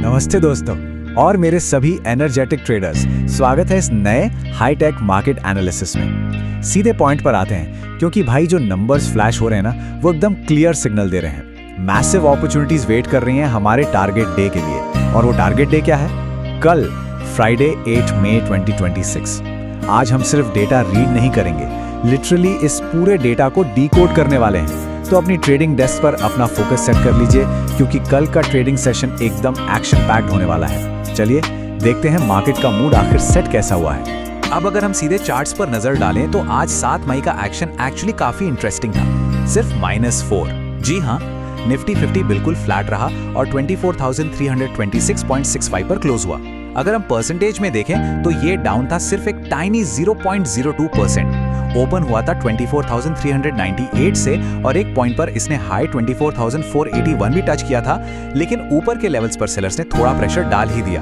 नमस्ते दोस्तों और मेरे सभी एनर्जेटिक ट्रेडर्स, स्वागत है इस नए हाईटेक मार्केट एनालिसिस में। सीधे पॉइंट पर आते हैं क्योंकि भाई जो नंबर्स फ्लैश हो रहे हैं ना, वो एकदम क्लियर सिग्नल दे रहे हैं। मैसिव अपॉर्चुनिटीज वेट कर रही हैं हमारे टारगेट डे के लिए। और वो टारगेट डे क्या है? कल फ्राइडे 8 मई 2026। आज हम सिर्फ डेटा रीड नहीं करेंगे, लिटरली इस पूरे डेटा को डीकोड करने वाले हैं। तो अपनी ट्रेडिंग डेस्क पर अपना फोकस सेट कर लीजिए क्योंकि कल का ट्रेडिंग सेशन एकदम एक्शन पैक्ड होने वाला है। चलिए देखते हैं मार्केट का मूड आखिर सेट कैसा हुआ है। अब अगर हम सीधे चार्ट्स पर नजर डालें तो आज 7 मई का एक्शन एक्चुअली काफी इंटरेस्टिंग था। सिर्फ -4। जी हाँ, निफ्टी 50 बिल्कुल फ्लैट रहा और 24,326.65 पर क्लोज हुआ। अगर हम परसेंटेज में देखें तो ये डाउन था सिर्फ एक टाइनी 0.02%। ओपन हुआ था 24,398 से और एक पॉइंट पर इसने हाई 24,481 भी टच किया था, लेकिन ऊपर के लेवल्स पर सेलर्स ने थोड़ा प्रेशर डाल ही दिया।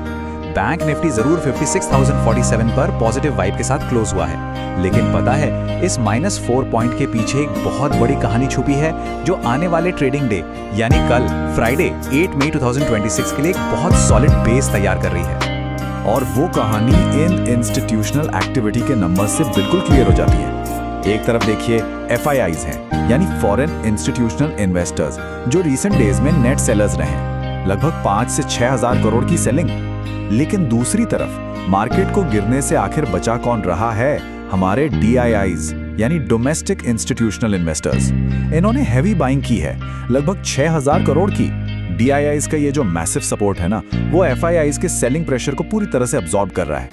बैंक निफ्टी जरूर 56,047 पर पॉजिटिव वाइब के साथ क्लोज हुआ है, लेकिन पता है इस -4 पॉइंट के पीछे एक बहुत बड़ी कहानी छुपी है जो आने वाले ट्रेडिंग डे यानी कल फ्राइडे 8 मई 2026 के लिए एक बहुत सॉलिड बेस तैयार कर रही है। और वो कहानी इन इंस्टीट्यूशनल एक्टिविटी के नंबर से बिल्कुल क्लियर हो जाती है। एक तरफ देखिए FIIs हैं, यानी फॉरेन इंस्टीट्यूशनल इन्वेस्टर्स, जो रीसेंट डेज में नेट सेलर्स रहे हैं, लगभग 5 से 6 हजार करोड़ की सेलिंग। लेकिन दूसरी तरफ मार्केट को गिरने से आखिर बचा कौन रहा है? हमारे DIIs यानी डोमेस्टिक इंस्टीट्यूशनल इन्वेस्टर्स। इन्होंने हैवी बाइंग की है, लगभग 6000 करोड़ की। DIIs का ये जो मैसिव सपोर्ट है ना, वो FIIs के सेलिंग प्रेशर को पूरी तरह से अब्सॉर्ब कर रहा है।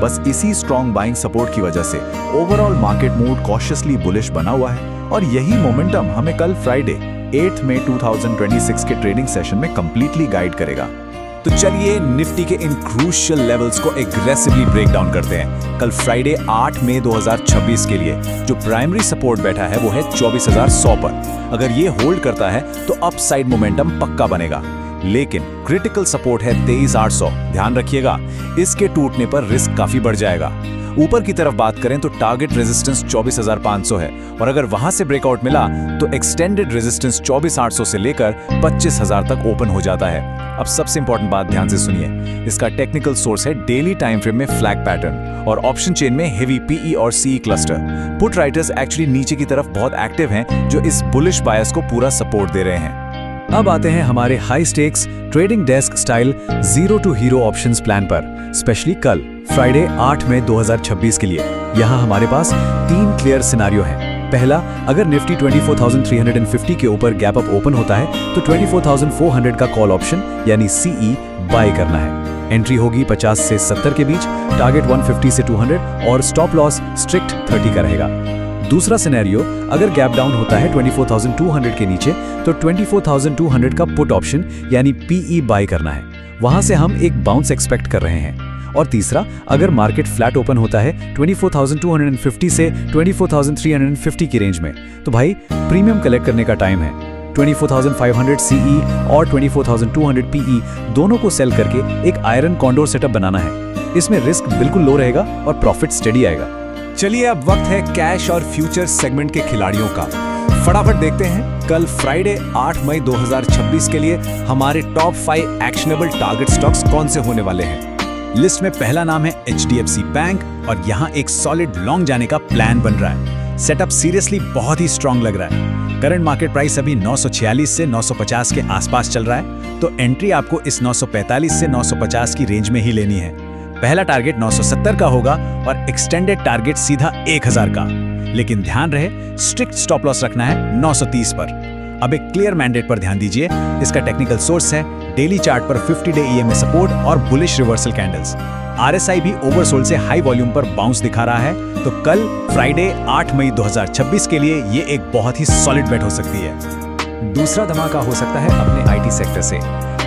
बस इसी स्ट्रॉन्ग बाइंग सपोर्ट की वजह से overall market mood cautiously bullish बना हुआ है और यही मोमेंटम हमें कल फ्राइडे 8 मई 2026 के ट्रेडिंग सेशन में कंप्लीटली गाइड करेगा। तो चलिए निफ्टी के इन क्रूशियल लेवल्स को एग्रेसिवली ब्रेक डाउन करते हैं। कल फ्राइडे 8 मई 2026 के लिए जो प्राइमरी सपोर्ट बैठा है वो है 24,100 पर। अगर ये होल्ड करता है तो अपसाइड मोमेंटम पक्का बनेगा, लेकिन क्रिटिकल सपोर्ट है 23,800। ध्यान रखिएगा, इसके टूटने पर रिस्क काफी बढ़ जाएगा। ऊपर की तरफ बात करें तो टारगेट रेजिस्टेंस 24,500 है और अगर वहां से ब्रेकआउट मिला तो एक्सटेंडेड रेजिस्टेंस 24,800 से लेकर 25,000 तक ओपन हो जाता है। अब सबसे इंपॉर्टेंट बात ध्यान से सुनिए, इसका टेक्निकल सोर्स है डेली टाइम फ्रेम में फ्लैग पैटर्न और ऑप्शन चेन में हेवी PE और CE cluster. Put writers actually नीचे की तरफ बहुत एक्टिव हैं जो इस बुलिश बायस को पूरा सपोर्ट दे रहे हैं। अब आते हैं हमारे high stakes trading desk style zero to hero options plan पर, स्पेशली कल फ्राइडे 8 मई 2026 के लिए। यहाँ हमारे पास 3 क्लियर सिनारियो हैं। पहला, अगर निफ्टी 24,350 के ऊपर गैप अप ओपन होता है तो 24,400 का कॉल ऑप्शन यानी CE बाय करना है। एंट्री होगी 50 से 70 के बीच, टारगेट 150 से 200 और स्टॉप लॉस स्ट्रिक्ट 30 का रहेगा। दूसरा सिनेरियो, अगर गैप डाउन होता है 24,200 के नीचे तो 24,200 का पुट ऑप्शन यानी PE बाय करना है। वहां से हम एक बाउंस एक्सपेक्ट कर रहे हैं। और तीसरा, अगर मार्केट फ्लैट ओपन होता है 24,250 से 24,350 की रेंज में तो भाई प्रीमियम कलेक्ट करने का टाइम है। 24,500 CE और 24,200 PE दोनों को सेल करके एक आयरन कॉन्डोर सेटअप बनाना है। इसमें रिस्क बिल्कुल लो रहेगा और प्रॉफिट स्टेडी आएगा। चलिए अब वक्त है कैश और फ्यूचर सेगमेंट के खिलाड़ियों का। फटाफट देखते हैं कल फ्राइडे 8 मई 2026 के लिए हमारे टॉप 5 एक्शनेबल टारगेट स्टॉक्स कौन से होने वाले हैं। लिस्ट में पहला नाम है HDFC बैंक और यहाँ एक सॉलिड लॉन्ग जाने का प्लान बन रहा है। सेटअप सीरियसली बहुत ही स्ट्रांग लग रहा है। करंट मार्केट प्राइस अभी 946 से 950 के आसपास चल रहा है, तो एंट्री आपको इस 945 से 950 की रेंज में ही लेनी है। पहला टारगेट 970 का होगा और एक्सटेंडेड टारगेट सीधा 1000 का, लेकिन ध्यान रहे स्ट्रिक्ट स्टॉप लॉस रखना है 930 पर। अब एक क्लियर मैंडेट पर ध्यान दीजिए, इसका टेक्निकल सोर्स है डेली चार्ट पर 50 डे EMA सपोर्ट और बुलिश रिवर्सल कैंडल्स। RSI भी ओवरसोल्ड से हाई वॉल्यूम पर बाउंस दिखा रहा है, तो कल फ्राइडे 8 मई 2026 के लिए ये एक बहुत ही सॉलिड बेट हो सकती है। दूसरा धमाका हो सकता है अपने IT सेक्टर से।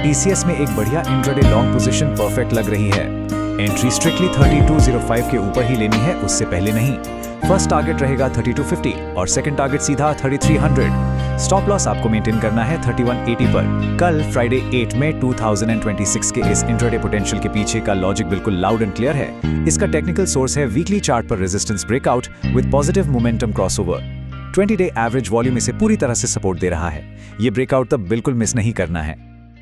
TCS में एक बढ़िया इंट्राडे लॉन्ग पोजीशन परफेक्ट लग रही है। एंट्री स्ट्रिक्टली 3205 के ऊपर ही लेनी है, उससे पहले नहीं। फर्स्ट टारगेट रहेगा 3250 और सेकंड टारगेट सीधा 3300। स्टॉप लॉस आपको मेंटेन करना है 3180 पर। कल फ्राइडे 8 मई 2026 के इस इंट्राडे पोटेंशियल के पीछे का लॉजिक बिल्कुल लाउड एंड क्लियर है। इसका टेक्निकल सोर्स है वीकली चार्ट पर resistance breakout with positive momentum crossover. 20 day average volume इसे पूरी तरह से सपोर्ट दे रहा है। ये ब्रेकआउट तब बिल्कुल मिस नहीं करना है।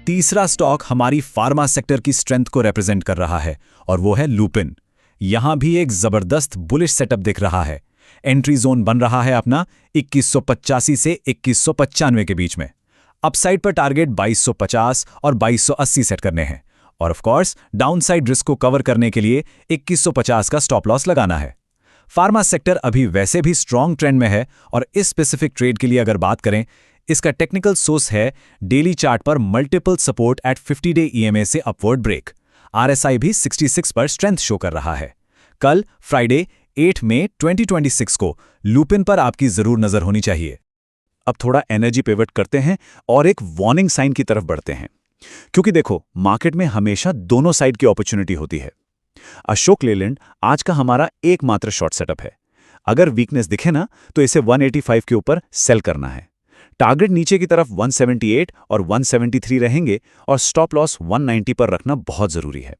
तीसरा स्टॉक हमारी फार्मा सेक्टर की स्ट्रेंथ को रिप्रेजेंट कर रहा है और वो है लुपिन। यहां भी एक जबरदस्त बुलिश सेटअप दिख रहा है। एंट्री जोन बन रहा है अपना 2185 से 2195 के बीच में। अपसाइड पर टारगेट 2250 और 2280 सेट करने हैं और ऑफ कोर्स डाउनसाइड रिस्क को कवर करने के लिए 2150 का स्टॉप लॉस लगाना है। फार्मा सेक्टर अभी वैसे भी स्ट्रॉन्ग ट्रेंड में है और इस स्पेसिफिक ट्रेड के लिए अगर बात करें, इसका टेक्निकल सोर्स है डेली चार्ट पर multiple support at 50 day EMA से अपवर्ड ब्रेक। RSI भी 66 पर स्ट्रेंथ शो कर रहा है। कल फ्राइडे 8 मई 2026 को लुपिन पर आपकी जरूर नजर होनी चाहिए। अब थोड़ा एनर्जी पिवट करते हैं और एक वार्निंग साइन की तरफ बढ़ते हैं, क्योंकि देखो मार्केट में हमेशा दोनों साइड की अपॉर्चुनिटी होती है। अशोक लेलैंड आज का हमारा एकमात्र शॉर्ट सेटअप है। अगर वीकनेस दिखे ना तो इसे 185 के ऊपर सेल करना है। टारगेट नीचे की तरफ 178 और 173 रहेंगे और स्टॉप लॉस 190 पर रखना बहुत जरूरी है।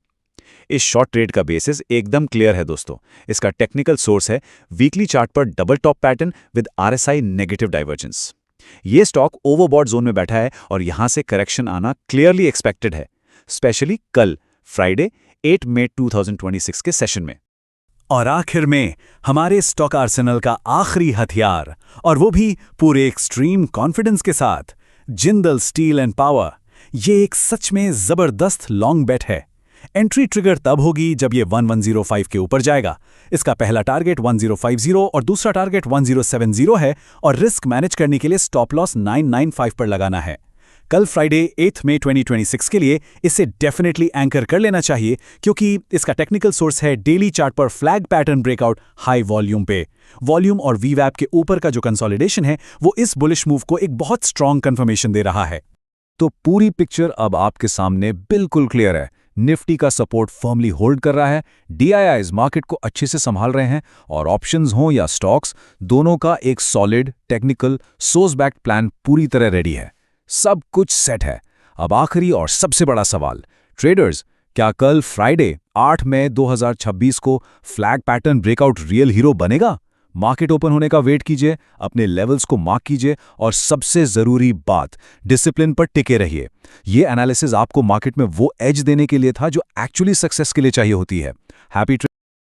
इस शॉर्ट ट्रेड का बेसिस एकदम क्लियर है दोस्तों। इसका टेक्निकल सोर्स है वीकली चार्ट पर double top pattern with RSI negative divergence. ये स्टॉक ओवरबॉट जोन में बैठा है और यहां से करेक्शन आना क्लियरली एक्सपेक्टेड है, स्पेशली कल फ्राइडे 8 मई 2026 के सेशन में। और आखिर में हमारे स्टॉक आर्सेनल का आखिरी हथियार, और वो भी पूरे एक्सट्रीम कॉन्फिडेंस के साथ, जिंदल स्टील एंड पावर। ये एक सच में जबरदस्त लॉन्ग बेट है। एंट्री ट्रिगर तब होगी जब ये 1105 के ऊपर जाएगा। इसका पहला टारगेट 1050 और दूसरा टारगेट 1070 है और रिस्क मैनेज करने के लिए स्टॉप लॉस 995 पर लगाना है। कल फ्राइडे 8 मई 2026 के लिए इसे डेफिनेटली एंकर कर लेना चाहिए, क्योंकि इसका टेक्निकल सोर्स है डेली चार्ट पर flag pattern breakout high volume पे। वॉल्यूम और वीवैप के ऊपर का जो कंसोलिडेशन है वो इस बुलिश मूव को एक बहुत स्ट्रॉन्ग कंफर्मेशन दे रहा है। तो पूरी पिक्चर अब आपके सामने बिल्कुल क्लियर है। निफ्टी का सपोर्ट फर्मली होल्ड कर रहा है, DIIs मार्केट को अच्छे से संभाल रहे हैं और ऑप्शंस हों या स्टॉक्स, दोनों का एक solid technical source backed plan पूरी तरह रेडी है। सब कुछ सेट है। अब आखिरी और सबसे बड़ा सवाल, ट्रेडर्स, क्या कल फ्राइडे 8 मई 2026 को flag pattern breakout real hero बनेगा? मार्केट ओपन होने का वेट कीजिए, अपने लेवल्स को मार्क कीजिए और सबसे जरूरी बात, डिसिप्लिन पर टिके रहिए। ये एनालिसिस आपको मार्केट में वो एज देने के लिए था जो एक्चुअली सक्सेस के लिए चाहिए होती है। हैप्पी